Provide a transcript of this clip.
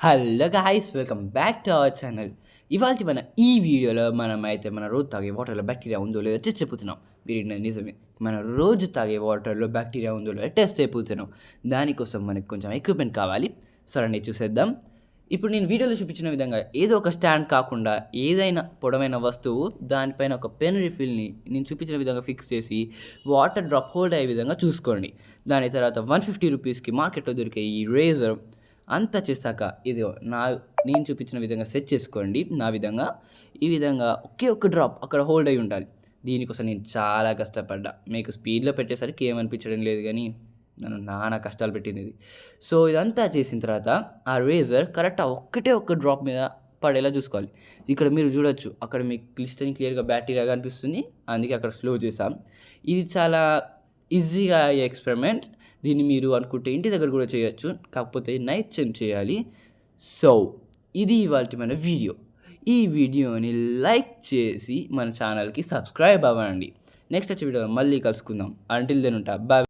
Hello guys, welcome back to our channel. ఇవాళ ఈ వీడియోలో మన రోజు తాగే వాటర్లో బ్యాక్టీరియా ఉందో లేదో టెస్ట్ చెప్పుతున్నాం. మీరు విన్నది నిజమే, మన రోజు తాగే వాటర్లో బ్యాక్టీరియా ఉందో లేదో టెస్ట్ అయిపోతున్నాం. దానికోసం మనకు కొంచెం ఎక్విప్మెంట్ కావాలి. సరే చూసేద్దాం. ఇప్పుడు నేను వీడియోలో చూపించిన విధంగా ఏదో ఒక స్టాండ్ కాకుండా ఏదైనా పొడవైన వస్తువు దానిపైన ఒక పెన్ రిఫిల్ని నేను చూపించిన విధంగా ఫిక్స్ చేసి వాటర్ డ్రాప్ హోల్డ్ అయ్యే విధంగా చూసుకోండి. దాని తర్వాత 150 రూపీస్కి మార్కెట్లో దొరికే ఈ రేజర్ అంతా చేశాక ఇది నేను చూపించిన విధంగా సెట్ చేసుకోండి. ఈ విధంగా ఒకే ఒక్క డ్రాప్ అక్కడ హోల్డ్ అయి ఉండాలి. దీనికోసం నేను చాలా కష్టపడ్డా. మీకు స్పీడ్లో పెట్టేసరికి ఏమనిపించడం లేదు, కానీ నన్ను నానా కష్టాలు పెట్టింది ఇది. సో ఇదంతా చేసిన తర్వాత ఆ రేజర్ కరెక్ట్ ఒక్కటే ఒక్క డ్రాప్ మీద పడేలా చూసుకోవాలి. ఇక్కడ మీరు చూడొచ్చు, అక్కడ మీకు క్లియర్గా బ్యాక్టీరియా కనిపిస్తుంది, అందుకే అక్కడ స్లో చేసాం. ఇది చాలా ఈజీగా అయ్యే ఎక్స్పెరిమెంట్. దీన్ని మీరు అనుకుంటే ఇంటి దగ్గర కూడా చేయొచ్చు, కాకపోతే నైట్ టైం చేయాలి. సో ఇది ఇవాల్టి మన వీడియో. ఈ వీడియోని లైక్ చేసి మన ఛానల్కి సబ్స్క్రైబ్ అవ్వండి. నెక్స్ట్ వచ్చే వీడియోలో మళ్ళీ కలుసుకుందాం. అంటిల్ దెన్ ఉంటా. బాయ్.